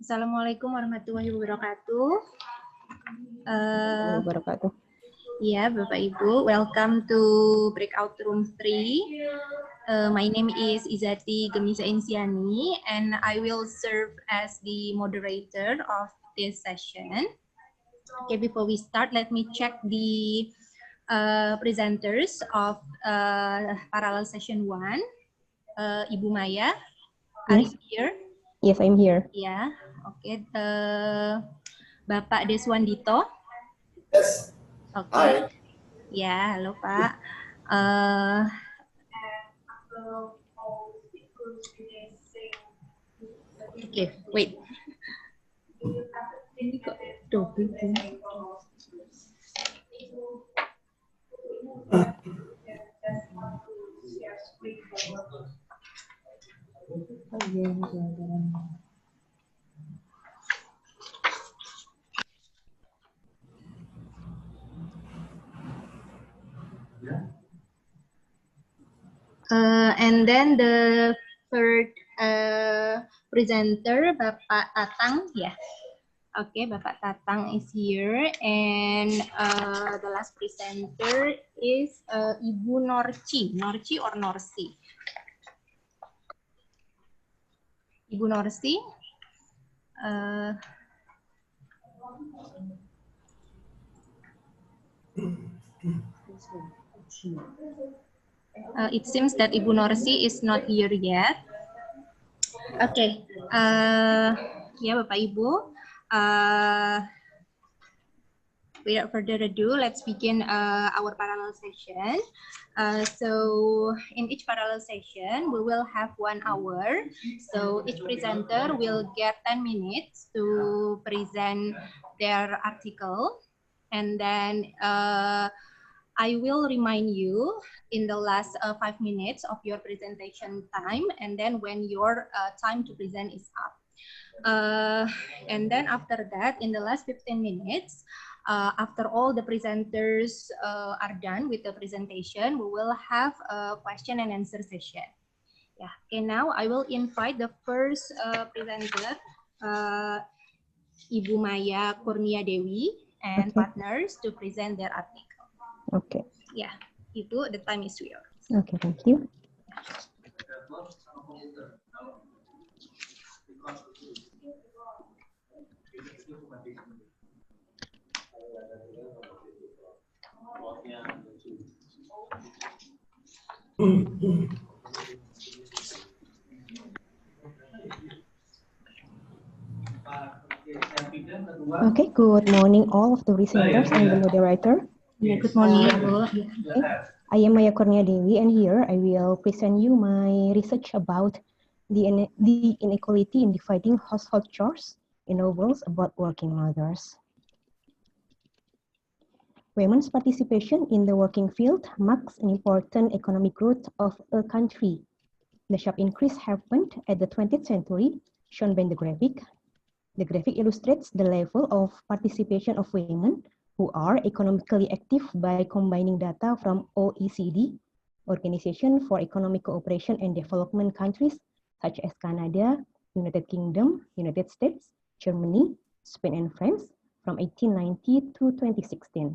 Assalamualaikum warahmatullahi wabarakatuh. Wabarakatuh. Ya, Bapak Ibu, welcome to breakout room 3. My name is Izati Gemisa Insiani, and I will serve as the moderator of this session. Okay, before we start, let me check the presenters of parallel session 1. Ibu Maya, are you here? Yes, I'm here. Ya, oke. Bapak Deswandito. Yes. Oke. Hi. Ya, halo Pak. Oke, wait. Ini kok double tuh. And then the third presenter, Bapak Tatang, ya. Okay, Bapak Tatang is here, and the last presenter is Ibu Norci. Norci or Norsi? Ibu Norsi. It seems that Ibu Norsi is not here yet. Okay, ya Bapak Ibu. Without further ado, let's begin our parallel session. So in each parallel session, we will have 1 hour. So each presenter will get 10 minutes to present their article. And then I will remind you in the last 5 minutes of your presentation time, and then when your time to present is up. And then after that, in the last 15 minutes, after all the presenters are done with the presentation, we will have a question and answer session. Yeah. Okay, now I will invite the first presenter, Ibu Maya Kurnia Dewi and partners to present their article. Okay. Yeah, Ibu, the time is yours. Okay, thank you. Okay, good morning all of the presenters and the moderator. Yeah, good morning, Ibu. Okay. I am Maya Kurnia Dewi, and here I will present you my research about the inequality in dividing household chores in novels about working mothers. Women's participation in the working field marks an important economic growth of a country. The sharp increase happened at the 20th century, shown by the graphic. The graphic illustrates the level of participation of women who are economically active by combining data from OECD, Organization for Economic Cooperation and Development countries such as Canada, United Kingdom, United States, Germany, Spain, and France from 1890 to 2016.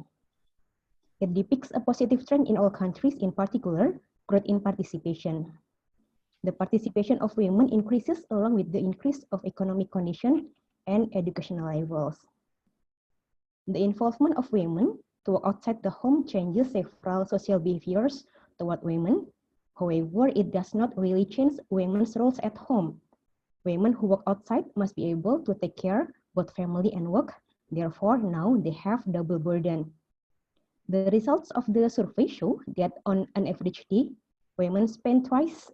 It depicts a positive trend in all countries, in particular, growth in participation. The participation of women increases along with the increase of economic condition and educational levels. The involvement of women to work outside the home changes several social behaviors toward women. However, it does not really change women's roles at home. Women who work outside must be able to take care of both family and work. Therefore, now they have double burden. The results of the survey show that on an average day, women spend twice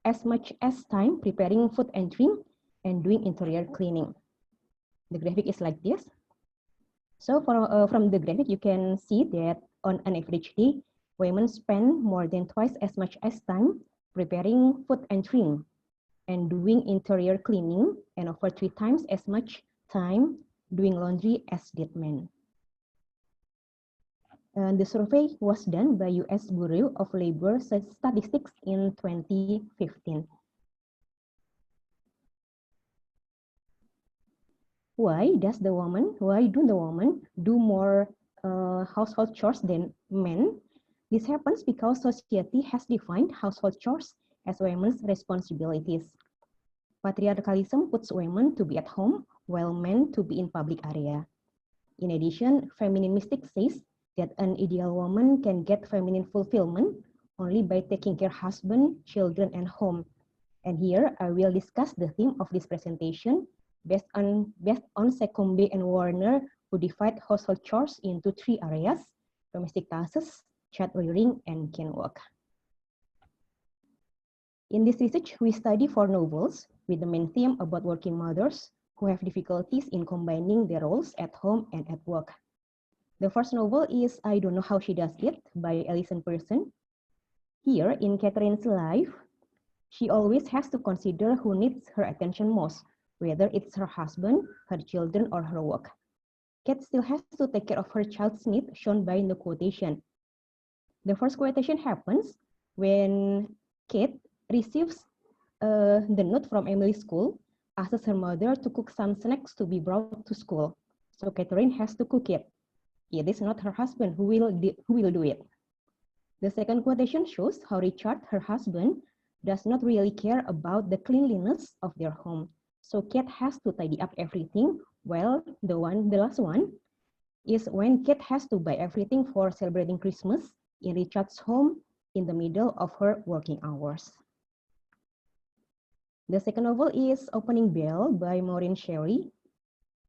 as much as time preparing food and drink and doing interior cleaning. The graphic is like this. So from the graphic, you can see that on an average day, women spend more than twice as much as time preparing food and drink and doing interior cleaning, and over 3 times as much time doing laundry as did men. The survey was done by US Bureau of Labor Statistics in 2015. Why do the woman do more household chores than men? This happens because society has defined household chores as women's responsibilities. Patriarchalism puts women to be at home while men to be in public area. In addition, feminine mystic says that an ideal woman can get feminine fulfillment only by taking care of husband, children, and home. And here I will discuss the theme of this presentation based on Seccombe and Warner, who divide household chores into 3 areas: domestic tasks, child rearing, and kin work. In this research, we study 4 novels with the main theme about working mothers who have difficulties in combining their roles at home and at work. The first novel is I Don't Know How She Does It by Alison Pearson. Here, in Catherine's life, she always has to consider who needs her attention most, whether it's her husband, her children, or her work. Kate still has to take care of her child's needs, shown by the quotation. The first quotation happens when Kate receives the note from Emily's school, asks her mother to cook some snacks to be brought to school. So Catherine has to cook it. It is not her husband who will do it. The second quotation shows how Richard, her husband, does not really care about the cleanliness of their home. So Kate has to tidy up everything, while the last one is when Kate has to buy everything for celebrating Christmas in Richard's home in the middle of her working hours. The second novel is Opening Bell by Maureen Sherry.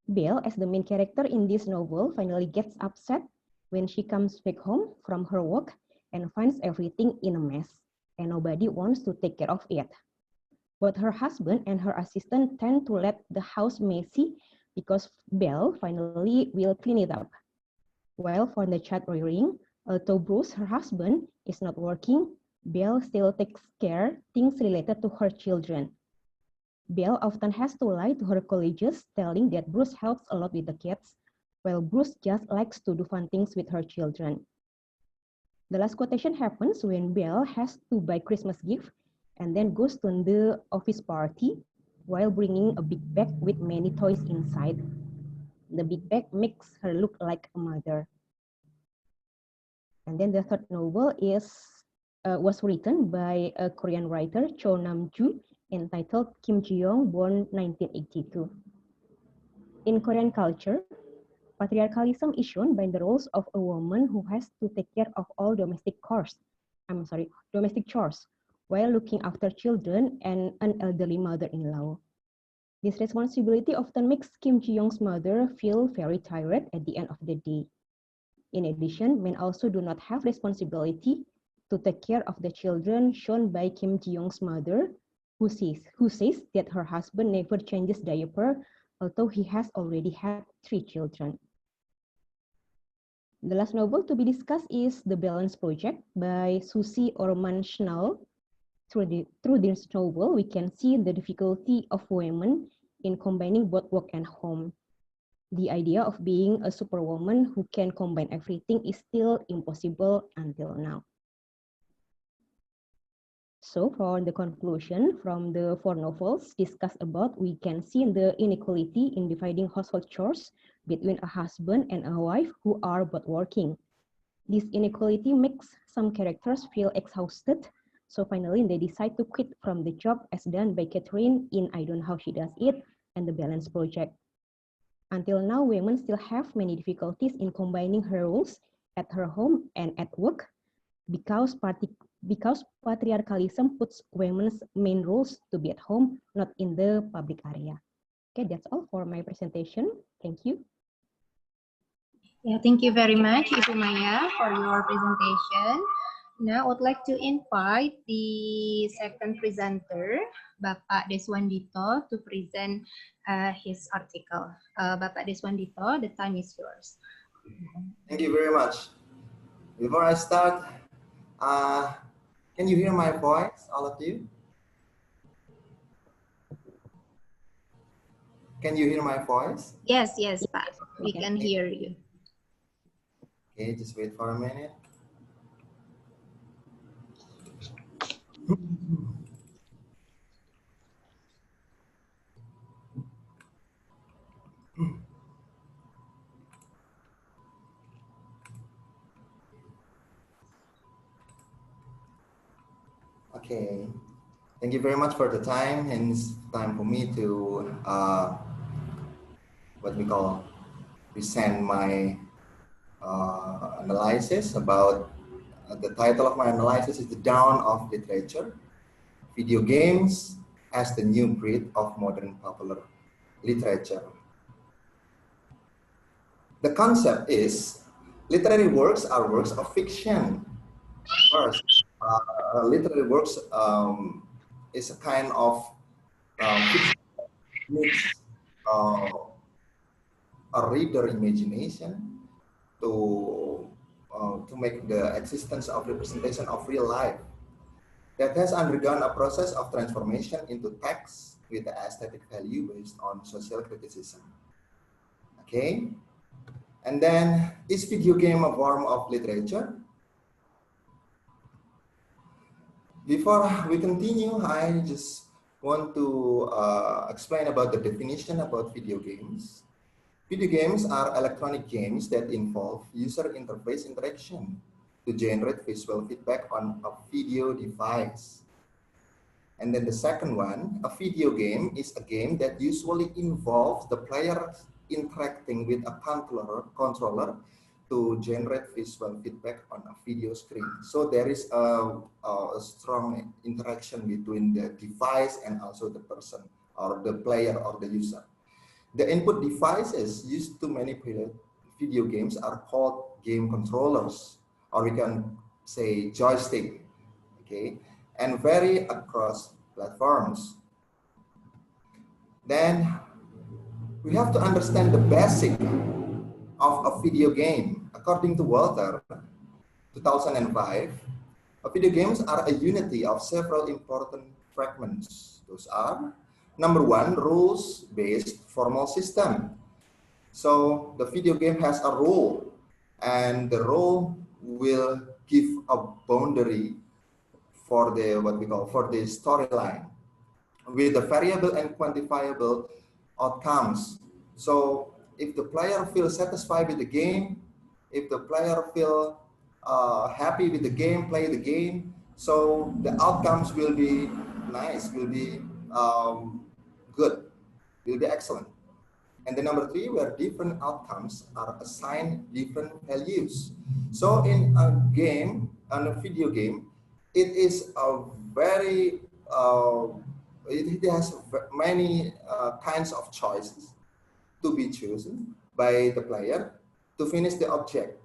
Belle, as the main character in this novel, finally gets upset when she comes back home from her work and finds everything in a mess, and nobody wants to take care of it. Both her husband and her assistant tend to let the house messy because Belle finally will clean it up. While for the child rearing, although Bruce, her husband, is not working, Belle still takes care things related to her children. Belle often has to lie to her colleagues, telling that Bruce helps a lot with the kids, while Bruce just likes to do fun things with her children. The last quotation happens when Belle has to buy Christmas gift and then goes to the office party while bringing a big bag with many toys inside. The big bag makes her look like a mother. And then the third novel was written by a Korean writer, Cho Nam-ju, entitled Kim Ji-young, born 1982. In Korean culture, patriarchalism is shown by the roles of a woman who has to take care of all domestic chores, while looking after children and an elderly mother-in-law. This responsibility often makes Kim Ji-young's mother feel very tired at the end of the day. In addition, men also do not have responsibility to take care of the children, shown by Kim Ji-young's mother, who says that her husband never changes diaper, although he has already had 3 children. The last novel to be discussed is The Balance Project by Susie Orman-Schnall. Through this novel, we can see the difficulty of women in combining both work and home. The idea of being a superwoman who can combine everything is still impossible until now. So for the conclusion from the 4 novels discussed about, we can see the inequality in dividing household chores between a husband and a wife who are both working. This inequality makes some characters feel exhausted, so finally they decide to quit from the job as done by Catherine in I Don't Know How She Does It and The Balance Project. Until now, women still have many difficulties in combining her roles at her home and at work because patriarchalism puts women's main roles to be at home, not in the public area. Okay, that's all for my presentation. Thank you. Yeah, thank you very much, Ibu Maya, for your presentation. Now, I would like to invite the second presenter, Bapak Deswandito, to present his article. Bapak Deswandito, the time is yours. Thank you very much. Before I start, can you hear my voice, all of you? Can you hear my voice? Yes, Pak. We can hear you. Okay, just wait for a minute. Okay. Thank you very much for the time, and it's time for me to what we call present my analysis about the title of my analysis is The Dawn of Literature, Video Games as the New Breed of Modern Popular Literature. The concept is literary works are works of fiction. First, literary works is a kind of fiction that needs a reader imagination to make the existence of representation of real life that has undergone a process of transformation into text with the aesthetic value based on social criticism. Okay, and then is video game a form of literature? Before we continue, I just want to explain about the definition about video games. Video games are electronic games that involve user interface interaction to generate visual feedback on a video device. And then the second one, a video game is a game that usually involves the player interacting with a controller to generate visual feedback on a video screen. So there is a strong interaction between the device and also the person or the player or the user. The input devices used to manipulate video games are called game controllers, or we can say joystick, okay, and vary across platforms. Then we have to understand the basic of a video game. According to Walter, 2005, video games are a unity of several important fragments. Those are, number one, rules-based formal system. So the video game has a rule, and the rule will give a boundary for the what we call for the storyline with the variable and quantifiable outcomes. So if the player feels satisfied with the game, if the player feel happy with the game, play the game, so the outcomes will be nice, will be good, will be excellent. And then number three, where different outcomes are assigned different values. So in a game, on a video game, it is a very, it has many kinds of choices to be chosen by the player to finish the object,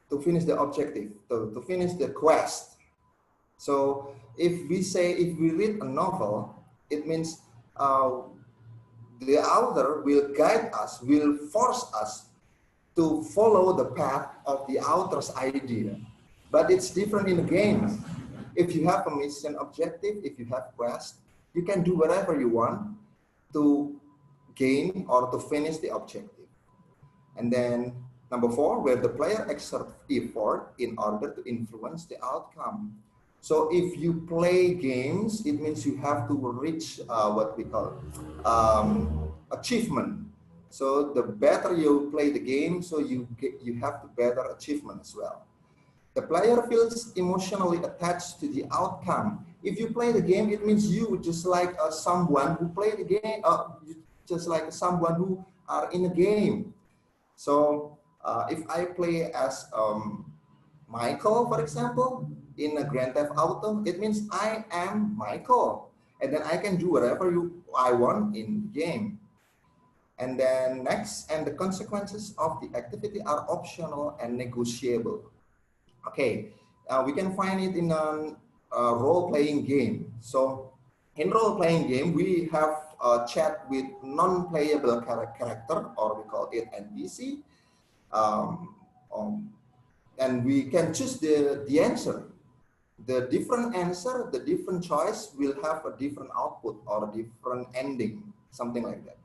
to finish the objective, to finish the quest. So if we say, if we read a novel, it means the author will guide us, will force us to follow the path of the author's idea. But it's different in the games. If you have a mission objective, if you have quest, you can do whatever you want to gain or to finish the objective. And then number four, where the player exerts effort in order to influence the outcome. So if you play games, it means you have to reach what we call achievement. So the better you play the game, so you have the better achievement as well. The player feels emotionally attached to the outcome. If you play the game, it means you just like someone who play the game, just like someone who are in a game. So if I play as Michael, for example, in a Grand Theft Auto, it means I am Michael, and then I can do whatever I want in the game. And then next, and the consequences of the activity are optional and negotiable. Okay, we can find it in a role-playing game. So in role-playing game, we have a chat with non-playable character, or we call it NPC. And we can choose the answer. The different answer, the different choice will have a different output or a different ending, something like that.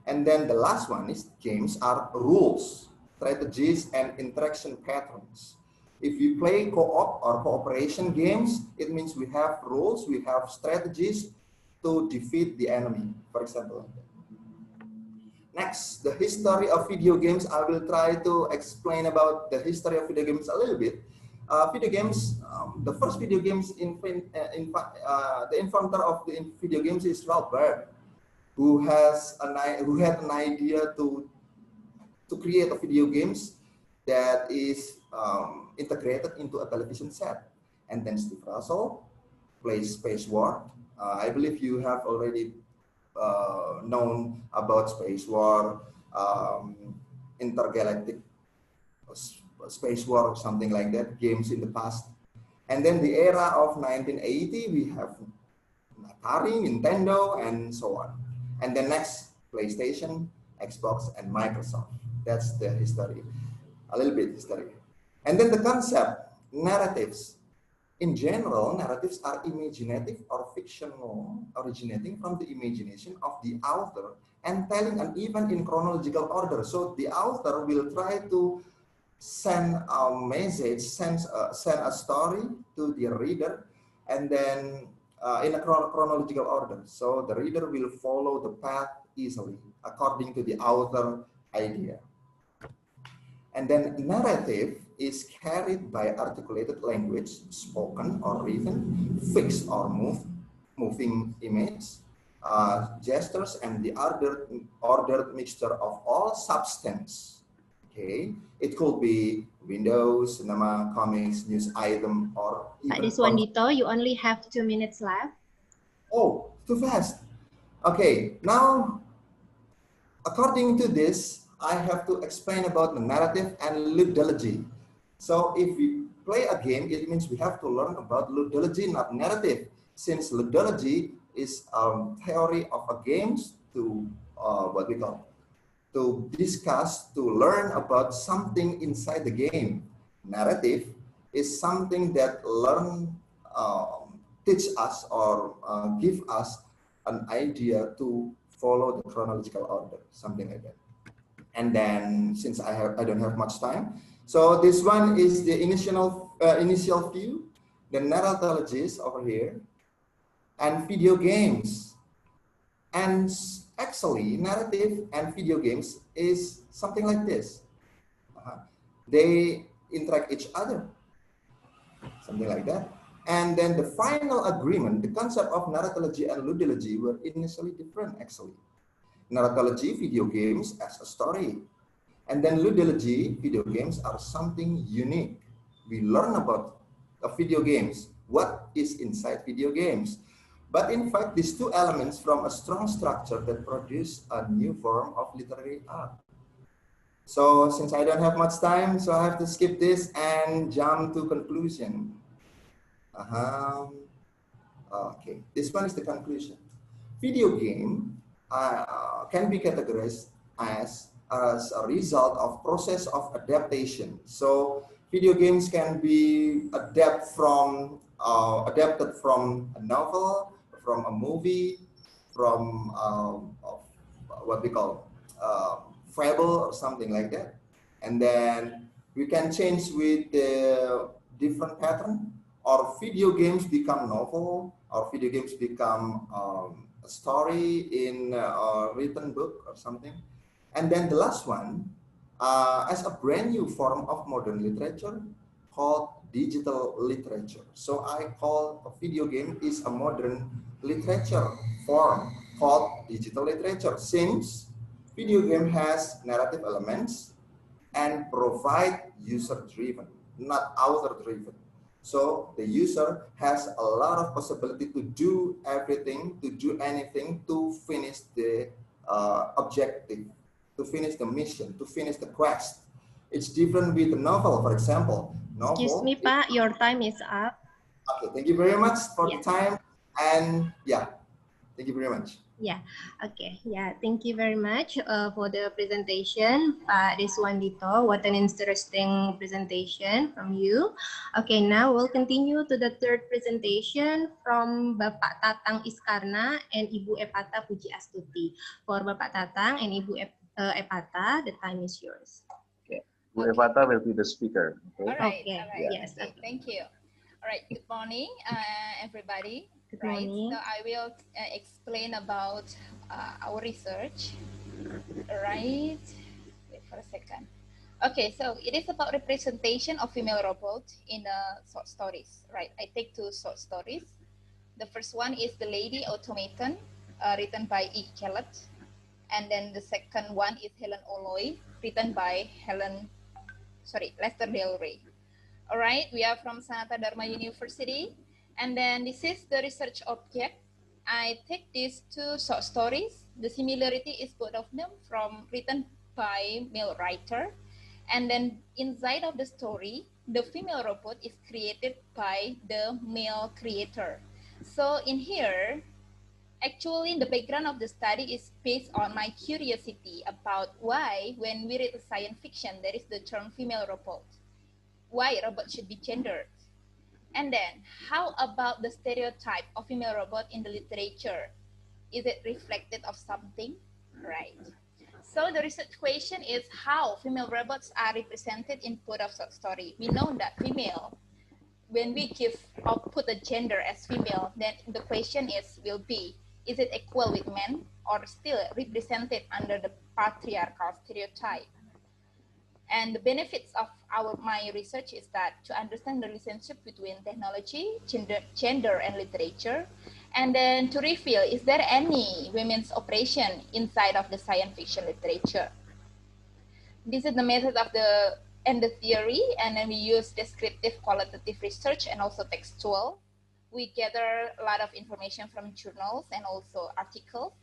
And then the last one is games are rules, strategies, and interaction patterns. If we play co-op or cooperation games, it means we have rules, we have strategies to defeat the enemy, for example. Next, the history of video games. I will try to explain about the history of video games a little bit. video games, the first video games, the inventor of the video games is Ralph Baer, who had an idea to create a video games that is integrated into a television set. And then Steve Russell plays Space War. I believe you have already known about Space War, intergalactic Space War, or something like that, games in the past. And then the era of 1980, we have Atari, Nintendo, and so on. And then next, PlayStation, Xbox, and Microsoft. That's the history, a little bit history. And then the concept, narratives. In general, narratives are imaginative or fictional, originating from the imagination of the author and telling an event in chronological order. So the author will try to send a message, send a story to the reader, and then in a chronological order. So the reader will follow the path easily according to the author idea. And then narrative is carried by articulated language, spoken or written, fixed or moving image, gestures, and the ordered mixture of all substance. Okay, it could be windows, cinema, comics, news item, or Pak Deswandito, you only have 2 minutes left. Oh, too fast. Okay, now according to this, I have to explain about the narrative and ludology. So if we play a game, it means we have to learn about ludology, not narrative, since ludology is theory of a games to what we call to discuss, to learn about something inside the game. Narrative is something that teach us or give us an idea to follow the chronological order, something like that. And then, since I don't have much time, so this one is the initial view, the narratologist over here, and video games. And actually, narrative and video games is something like this. They interact each other, something like that. And then the final agreement, the concept of narratology and ludology were initially different, actually. Narratology, video games as a story. And then ludology, video games are something unique. We learn about video games, what is inside video games. But in fact, these two elements form a strong structure that produce a new form of literary art. So since I don't have much time, so I have to skip this and jump to conclusion. Okay, this one is the conclusion. Video game can be categorized as a result of process of adaptation. So video games can be adapted from a novel, from a movie, from what we call fable or something like that. And then we can change with the different pattern, or video games become novel, or video games become a story in a written book or something. And then the last one, as a brand new form of modern literature called digital literature. So I call a video game is a modern literature form called digital literature, since video game has narrative elements and provide user-driven, not author-driven. So the user has a lot of possibility to do everything, to do anything to finish the objective, to finish the mission, to finish the quest. It's different with the novel, for example. Novel, Excuse me, Pak, your time is up. Okay, thank you very much for the time. And yeah, thank you very much. Yeah, okay. Yeah, thank you very much for the presentation, Pak Deswandito. What an interesting presentation from you. Okay, now we'll continue to the third presentation from Bapak Tatang Iskarna and Ibu Epata Puji Astuti. For Bapak Tatang and Ibu Epata, the time is yours. Okay, Ibu Epata will be the speaker. Okay. All right. Okay. All right. Yes. Okay. Thank you. All right. Good morning, everybody. Good morning. So I will explain about our research. Right. Wait for a second. Okay, so it is about representation of female robots in short stories, right? I take two short stories. The first one is The Lady Automaton, written by E. Kellett. And then the second one is Helen Oloy, written by Lester Del Rey. All right, we are from Sanata Dharma University. And then this is the research object. I take these two short stories. The similarity is both of them written by male writer. And then inside of the story, the female robot is created by the male creator. So in here, actually, the background of the study is based on my curiosity about why, when we read science fiction, there is the term female robot. Why robots should be gendered. And then, how about the stereotype of female robot in the literature? Is it reflected of something? Right. So the research question is how female robots are represented in both of short story. We know that female, when we give or put a gender as female, then the question will be, is it equal with men or still represented under the patriarchal stereotype? And the benefits of my research is that to understand the relationship between technology, gender, and literature, and then to reveal, is there any women's operation inside of the science fiction literature? This is the method of the theory, and then we use descriptive qualitative research and also textual. We gather a lot of information from journals and also articles,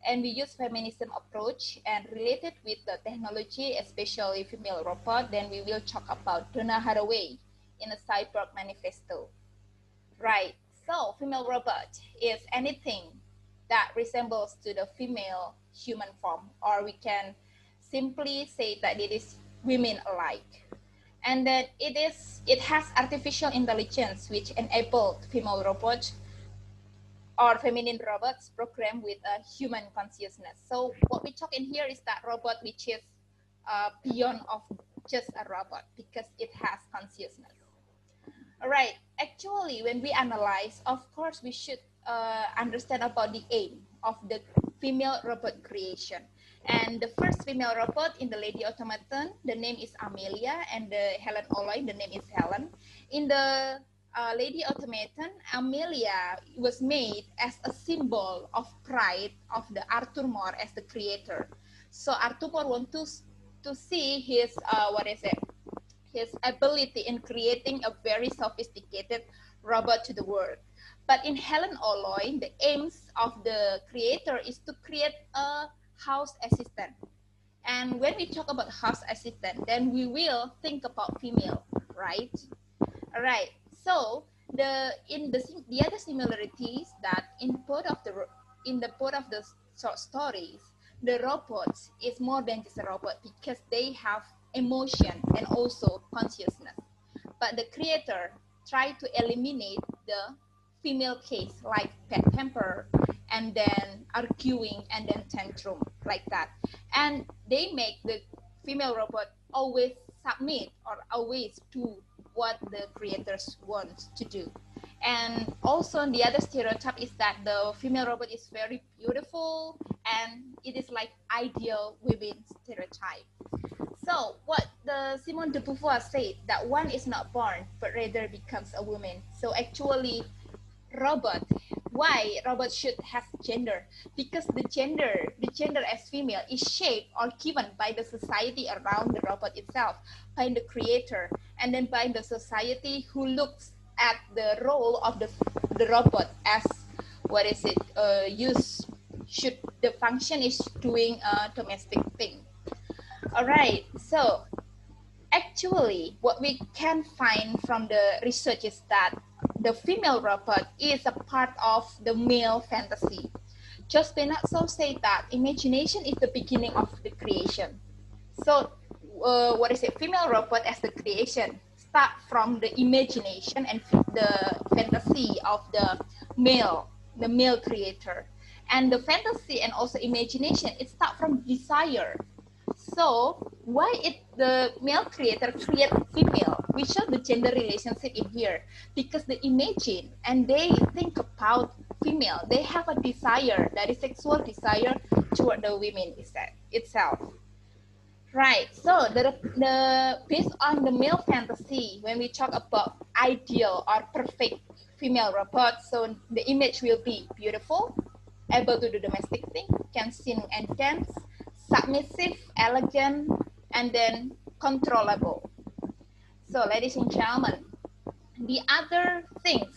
and we use feminism approach and related with the technology, especially female robot. Then we will talk about Donna Haraway in a Cyborg Manifesto. Right, so female robot is anything that resembles to the female human form, or we can simply say that it is women alike. And that it has artificial intelligence which enabled female robots or feminine robots programmed with a human consciousness. So what we talk in here is that robot which is beyond of just a robot because it has consciousness. All right, actually when we analyze, of course we should understand about the aim of the female robot creation. And the first female robot in the Lady Automaton, the name is Amelia, and the Helen Oloy, the name is Helen. In the Lady Automaton, Amelia was made as a symbol of pride of the Arthur Moore as the creator. So Arthur Moore wants to see his his ability in creating a very sophisticated robot to the world. But in Helen Oloy, the aims of the creator is to create a house assistant. And when we talk about house assistant, then we will think about female, right? All right. So the other similarities that in both of the short stories, the robots is more than just a robot because they have emotion and also consciousness. But the creator tried to eliminate the female case like pet temper and then arguing and then tantrum like that. And they make the female robot always submit or always do what the creators want to do. And also the other stereotype is that the female robot is very beautiful and it is like ideal women stereotype. So what the Simone de Beauvoir said, that one is not born but rather becomes a woman. So actually why robots should have gender? Because the gender as female is shaped or given by the society around the robot itself, by the creator, and then by the society who looks at the role of the robot as the function is doing a domestic thing. All right, so actually what we can find from the research is that the female robot is a part of the male fantasy. Jos Benazzo said that imagination is the beginning of the creation. So female robot as the creation start from the imagination and the fantasy of the male creator. And the fantasy and also imagination, it start from desire. So why the male creator create female? We show the gender relationship in here because they imagine and they think about female. They have a desire, that is sexual desire toward the women itself. Right. So the based on the male fantasy, when we talk about ideal or perfect female robot, so the image will be beautiful, able to do domestic things, can sing and dance, submissive, elegant, and then controllable. So, ladies and gentlemen, the other things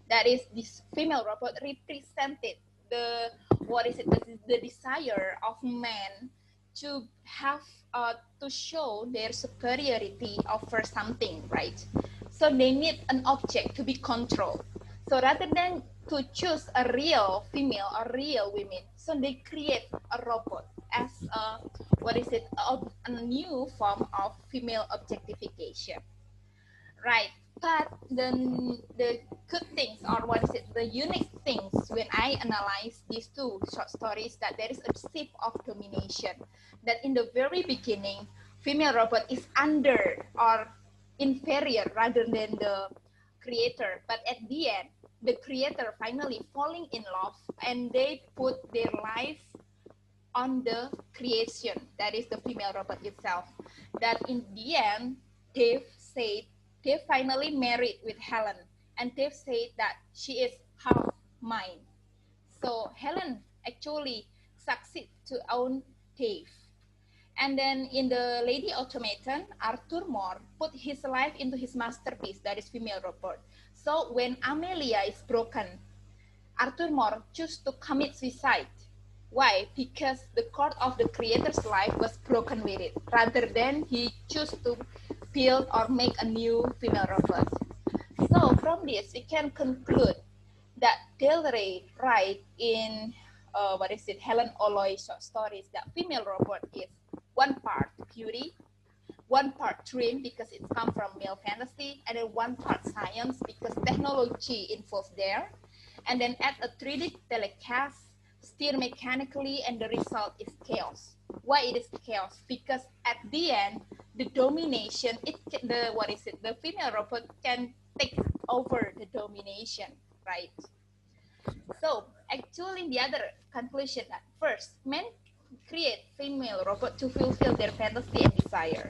that is this female robot represented the the desire of men to have to show their superiority over something, right? So they need an object to be controlled. So rather than to choose a real female or real women, so they create a robot as a a new form of female objectification. Right, but then the good things, or the unique things when I analyze these two short stories, that there is a shift of domination. That in the very beginning, female robot is under or inferior rather than the creator. But at the end, the creator finally falling in love and they put their life on the creation, that is the female robot itself. That in the end, Dave said, Dave finally married with Helen, and Dave said that she is half mine. So Helen actually succeeded to own Dave. And then in the Lady Automaton, Arthur Moore put his life into his masterpiece, that is female robot. So when Amelia is broken, Arthur Moore chose to commit suicide. Why? Because the cord of the creator's life was broken with it, rather than he chose to build or make a new female robot. So from this, we can conclude that Del Rey write in Helen Oloy short stories, that female robot is one part beauty, one part dream because it comes from male fantasy, and then one part science because technology involved there, and then add a 3D telecast, steer mechanically, and the result is chaos. Why it is chaos? Because at the end, the domination, the female robot can take over the domination, right? So actually the other conclusion that first, men create female robot to fulfill their fantasy and desire.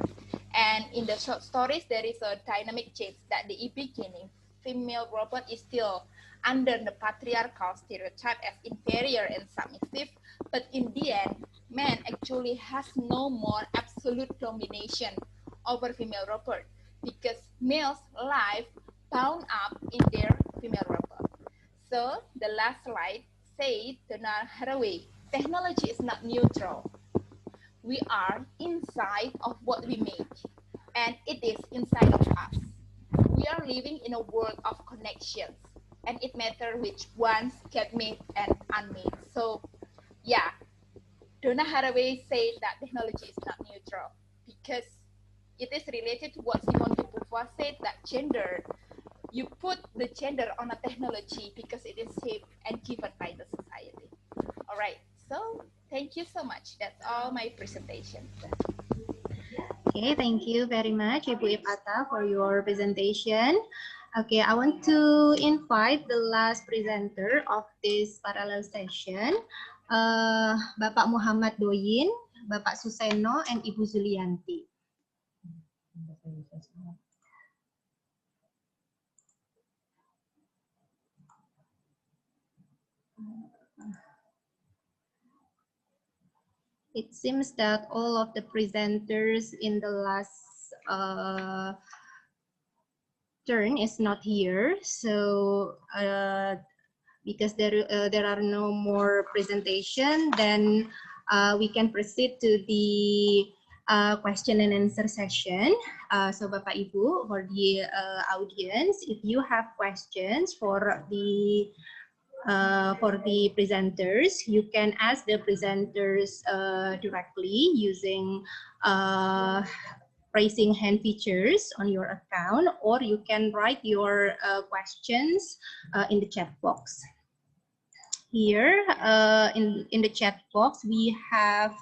And in the short stories, there is a dynamic change that the beginning, female robot is still under the patriarchal stereotype as inferior and submissive, but in the end, man actually has no more absolute domination over female robot because males' life bound up in their female robot. So the last slide said Donna Haraway, technology is not neutral. We are inside of what we make, and it is inside of us. We are living in a world of connections, and it matters which ones get made and unmade. So, yeah, Donna Haraway said that technology is not neutral because it is related to what Simone de Beauvoir said, that gender, you put the gender on a technology because it is shaped and given by the society. All right, so thank you so much. That's all my presentation. Okay, thank you very much, Ibu Ipata, for your presentation. Okay, I want to invite the last presenter of this parallel session, Bapak Muhammad Doyin, Bapak Suseno, and Ibu Zulianti. It seems that all of the presenters in the last turn is not here. So because there are no more presentation, then we can proceed to the question and answer session. So Bapak Ibu, for the audience, if you have questions for the presenters, you can ask the presenters directly using raising hand features on your account, or you can write your questions in the chat box. Here in the chat box, we have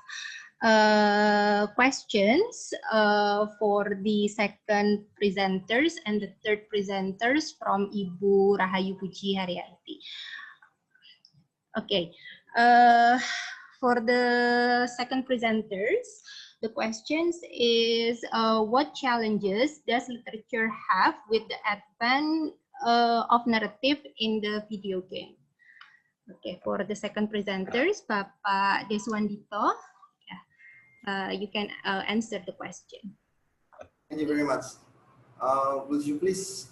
questions for the second presenters and the third presenters from Ibu Rahayu Puji Haryanti. Okay, for the second presenters, The questions is what challenges does literature have with the advent of narrative in the video game? Okay, for the second presenters, Bapak Deswandito, you can answer the question. Thank you very much. Would you please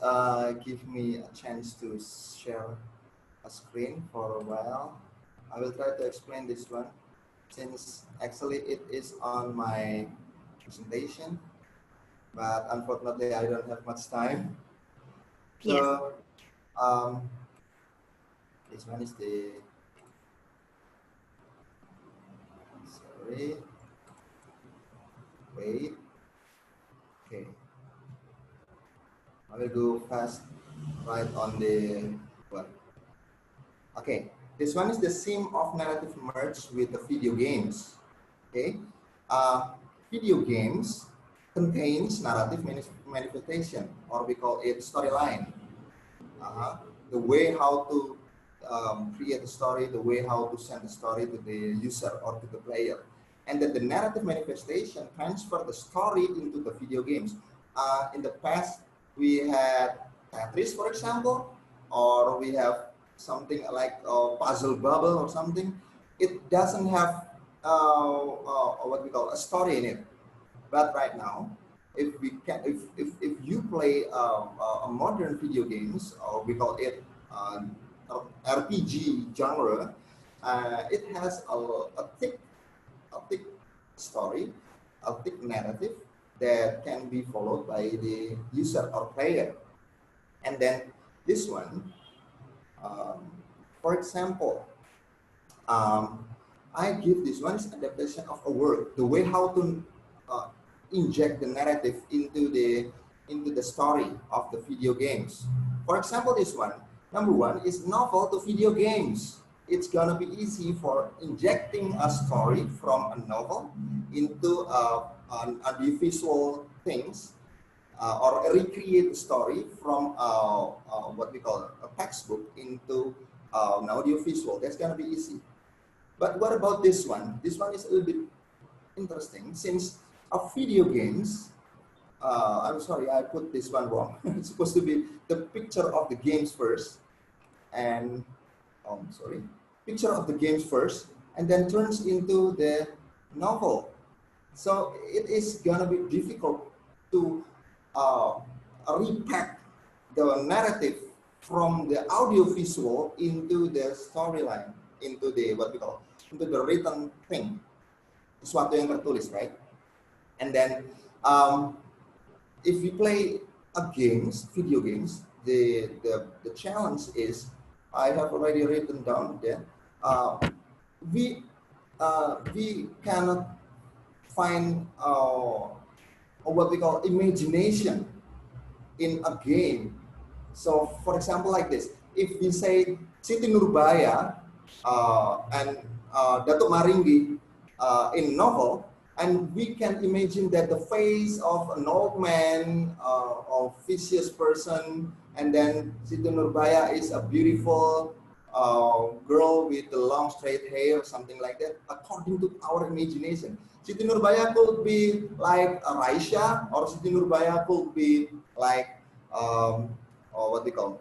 give me a chance to share a screen for a while? I will try to explain this one, since actually it is on my presentation, but unfortunately I don't have much time. So, Yes. This one is the, sorry, wait, okay. I will go fast right on the one. Okay, this one is the theme of narrative merged with the video games. Okay, video games contains narrative manifestation, or we call it storyline. The way how to create a story, the way how to send the story to the user or to the player. And then the narrative manifestation transfer the story into the video games. In the past, we had Tetris, for example, or we have something like a puzzle bubble or something. It doesn't have what we call a story in it. But right now, if we can, if you play a modern video games, or we call it RPG genre, it has a thick story, a thick narrative that can be followed by the user or player. And then this one, for example, I give this one adaptation of a word, the way how to inject the narrative into the story of the video games. For example, this one, number one is novel to video games. It's gonna be easy for injecting a story from a novel into an audiovisual things, or recreate the story from what we call a textbook into an audiovisual. That's gonna be easy. But what about this one? This one is a little bit interesting, since video games, I'm sorry, I put this one wrong. It's supposed to be the picture of the games first, and sorry, picture of the games first, and then turns into the novel. So it is gonna be difficult to repack the narrative from the audiovisual into the storyline, into the what we call, into the written thing, sesuatu yang tertulis, right? And then if we play video games, the challenge is, I have already written down there, we cannot find what we call imagination in a game. So for example, like this, if we say Siti Nurbaya and Datuk Maringgi in novel, and we can imagine that the face of an old man, or vicious person, and then Siti Nurbaya is a beautiful girl with the long straight hair, or something like that, according to our imagination. Siti Nurbaya could be like Raisya, or Siti Nurbaya could be like or what they call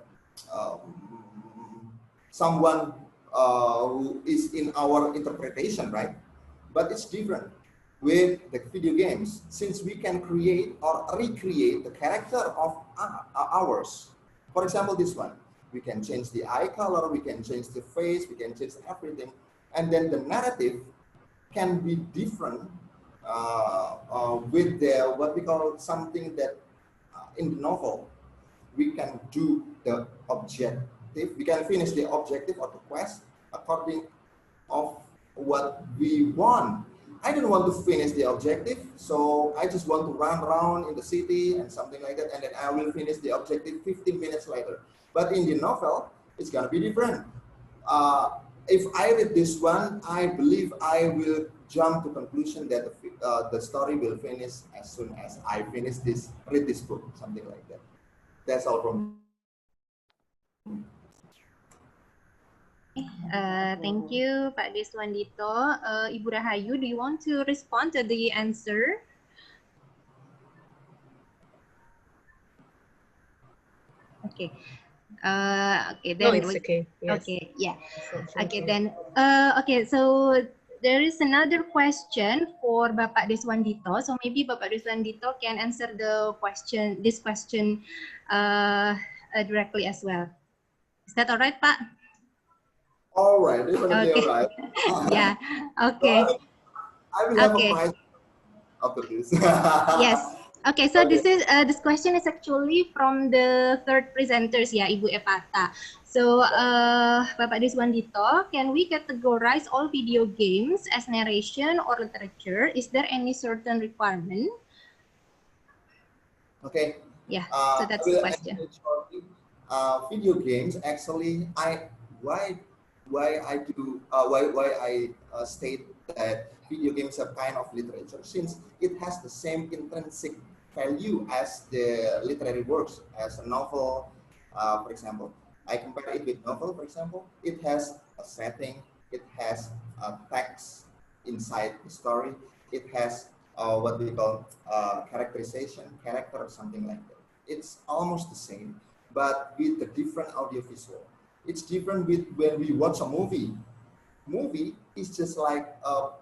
someone who is in our interpretation, right? But it's different with the video games, since we can create or recreate the character of ours. For example, this one, we can change the eye color, we can change the face, we can change everything, and then the narrative can be different with the what we call something that in the novel we can do the objective, we can finish the objective or the quest according of what we want. I don't want to finish the objective, so I just want to run around in the city and something like that, and then I will finish the objective 15 minutes later. But in the novel, it's gonna be different. If I read this one, I believe I will jump to conclusion that the story will finish as soon as I read this book, something like that. That's all from me. Thank you, Pak Deswandito. Ibu Rahayu, do you want to respond to the answer? Okay. Okay, then No, it's okay. Yes. Okay, yeah. Thank Okay, you. then okay, so there is another question for Bapak Deswandito. So maybe Bapak Deswandito can answer this question directly as well. Is that all right, Pak? All right, definitely Okay. all right. Yeah. So Okay. I will have a Okay. prize after this. Yes. Okay, so Okay. this question is actually from the third presenters, ya, Ibu Epata. So, Bapak Deswandito, can we categorize all video games as narration or literature? Is there any certain requirement? Okay. Yeah, I so that's will the answer question. it shortly. Video games actually, why I state that video games are kind of literature, since it has the same intrinsic value as the literary works, as a novel, for example. I compare it with novel, for example. It has a setting, it has a text inside the story, it has what we call characterization, character, or something like that. It's almost the same, but with a different audiovisual. It's different with when we watch a movie. Movie is just like a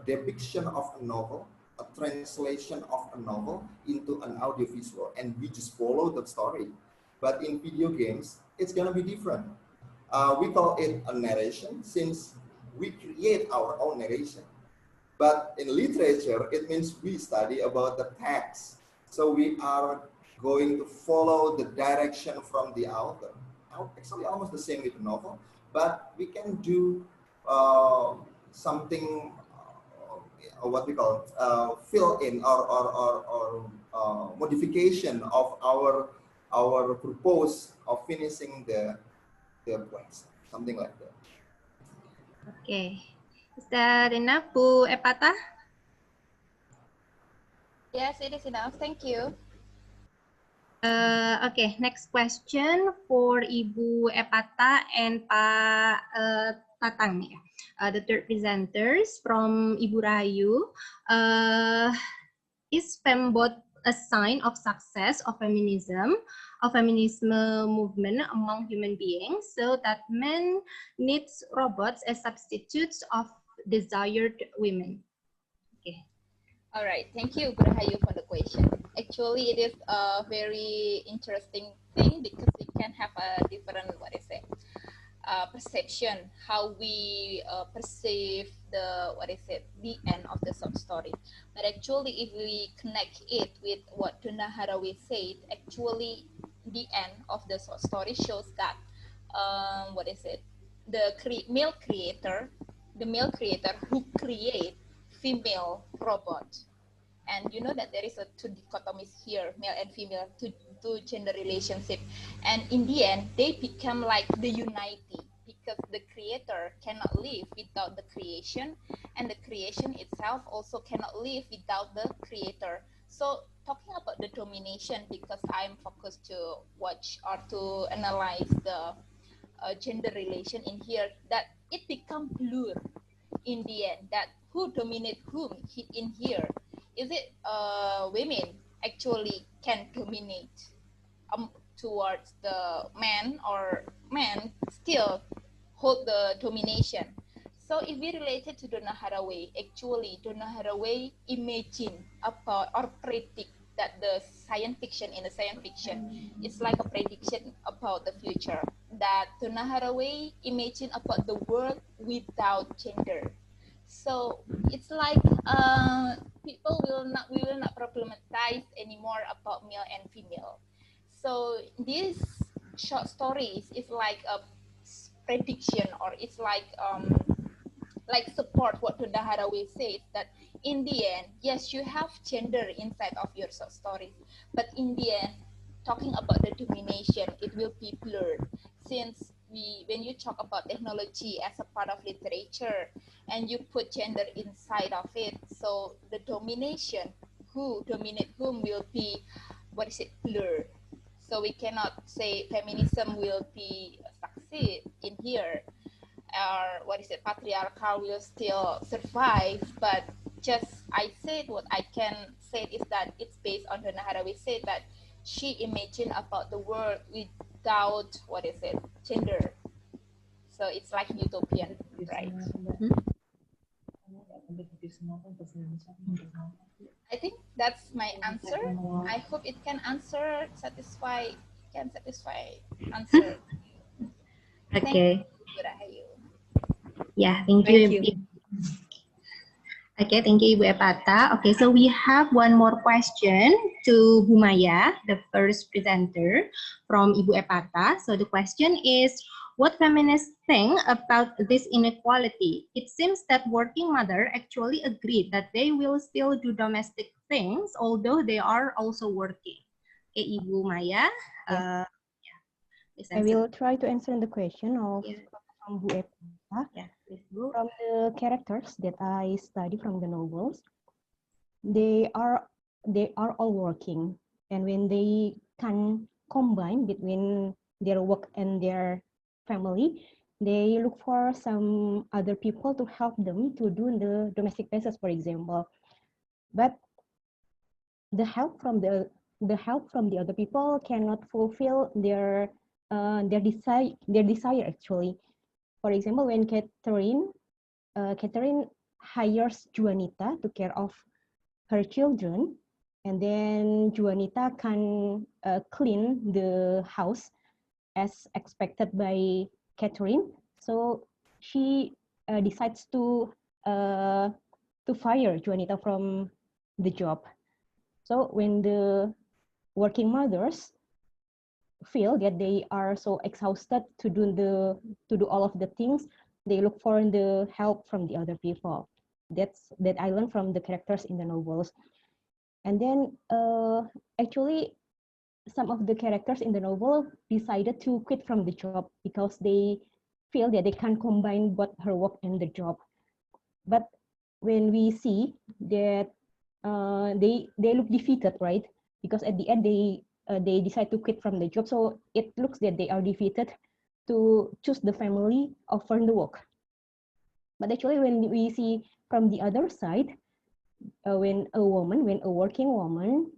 depiction of a novel, a translation of a novel into an audiovisual, and we just follow the story. But in video games, it's gonna be different. We call it a narration since we create our own narration. But in literature, it means we study about the text. So we are going to follow the direction from the author. Actually, almost the same with the novel, but we can do something, what we call fill in or modification of our purpose of finishing the quest, something like that. Okay. Is that enough, Bu Epata? Yes, it is enough. Thank you. Okay, next question for Ibu Epata and Pak Tatang. The third presenters from Ibu Rahayu. Is fembot a sign of success of feminism movement among human beings, so that men needs robots as substitutes of desired women? Okay. All right, thank you, Brahayu, for the question. Actually, it is a very interesting thing because it can have a different, perception, how we perceive the, the end of the short story. But actually, if we connect it with what Donna Haraway said, actually, the end of the short story shows that, the male creator who create female robot. And you know that there is a two dichotomies here, male and female, two gender relationship. And in the end, they become like the unity, because the creator cannot live without the creation, and the creation itself also cannot live without the creator. So talking about the domination, because I'm focused to watch or to analyze the gender relation in here, that it become blur in the end, that who dominate whom in here. Is it women actually can dominate towards the man, or men still hold the domination? So if we relate it to Donna Haraway, actually Donna Haraway imagine about or predict that the science fiction in the science fiction is like a prediction about the future, that Donna Haraway imagine about the world without gender. So it's like we will not problematize anymore about male and female. So this short stories is like a prediction, or it's like support what Donna Haraway said, that in the end, yes, you have gender inside of your short stories, but in the end, talking about the domination, it will be blurred, since when you talk about technology as a part of literature and you put gender inside of it, so the domination, who dominate whom, will be blurred. So we cannot say feminism will be succeed in here. or what is it, patriarchal will still survive, but just I said what I can say is that it's based on the Naharawi said that she imagined about the world without what is it, gender. So it's like utopian, right? I think that's my answer. I hope it can satisfy answer. Okay. Rahayu. Yeah, thank you. Thank you. Okay, thank you, Ibu Epata. Okay, so we have one more question to Bu Maya, the first presenter from Ibu Epata. So the question is, what feminists think about this inequality? It seems that working mother actually agreed that they will still do domestic things, although they are also working. Okay, Ibu Maya. Yeah. Please I answer. will try to answer the question of Yeah. from Bu Epata. Yeah, please, Bu. From the characters that I study from the novels, they are all working, and when they can combine between their work and their family, they look for some other people to help them to do the domestic tasks, for example. But the help from the other people cannot fulfill their desire actually. For example, when Catherine hires Juanita to care of her children, and then Juanita can clean the house as expected by Catherine. So she decides to fire Juanita from the job. So when the working mothers feel that they are so exhausted to do all of the things, they look for the help from the other people. That I learned from the characters in the novels. And then actually some of the characters in the novel decided to quit from the job because they feel that they can't combine both her work and the job. But when we see that they look defeated, right? Because at the end they decide to quit from the job, so it looks that they are defeated to choose the family over the work. But actually, when we see from the other side, when a working woman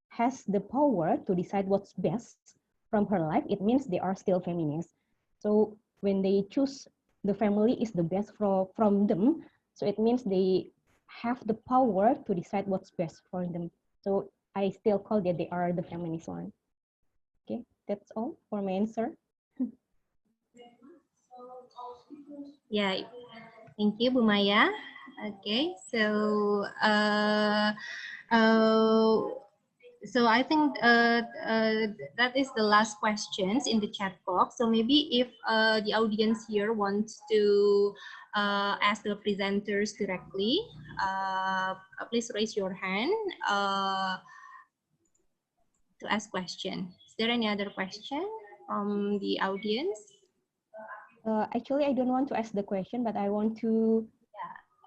has the power to decide what's best from her life, it means they are still feminists. So when they choose the family is the best from them, so it means they have the power to decide what's best for them. So I still call that they are the feminist one. Okay, that's all for my answer. Yeah, thank you, Bu Maya. Okay, so so I think that is the last questions in the chat box. So maybe if the audience here wants to ask the presenters directly, please raise your hand to ask question. Is there any other question from the audience? Actually, I don't want to ask the question, but I want to.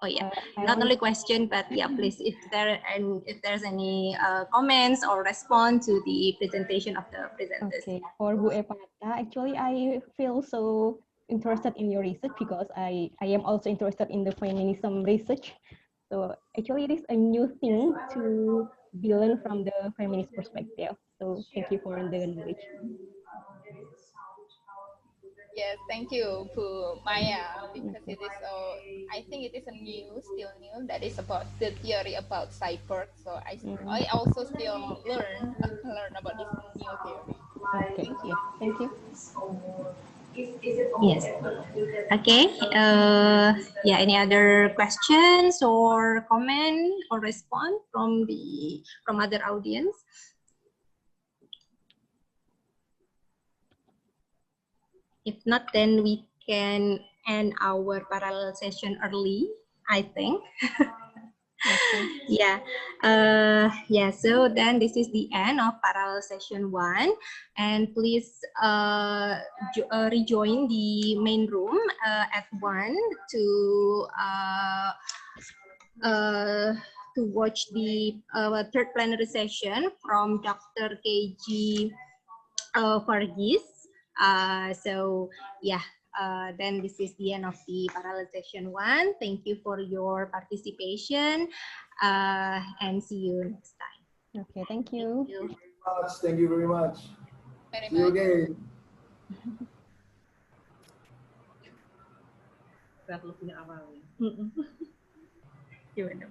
Oh yeah, not only question, but yeah, please, if there's any comments or response to the presentation of the presenters. Okay, for Bu Epata, actually, I feel so interested in your research because I am also interested in the feminism research. So actually, it is a new thing to be learned from the feminist perspective. So thank you for the knowledge. Yes, thank you, Bu Maya, because it is I think it is still new, that is about the theory about cyborg. So I also still learn about this new theory. Okay, thank you. Yes. Okay. Yeah. Any other questions or comment or response from other audience? If not, then we can end our parallel session early, I think. Yeah. Yeah. So then this is the end of parallel session 1, and please rejoin the main room at 1 to watch the third plenary session from Dr. KG Varghese. So yeah, then this is the end of the parallel session 1. Thank you for your participation and see you next time. Okay, thank you. Thank you very much. Very See you much. again. Gimana?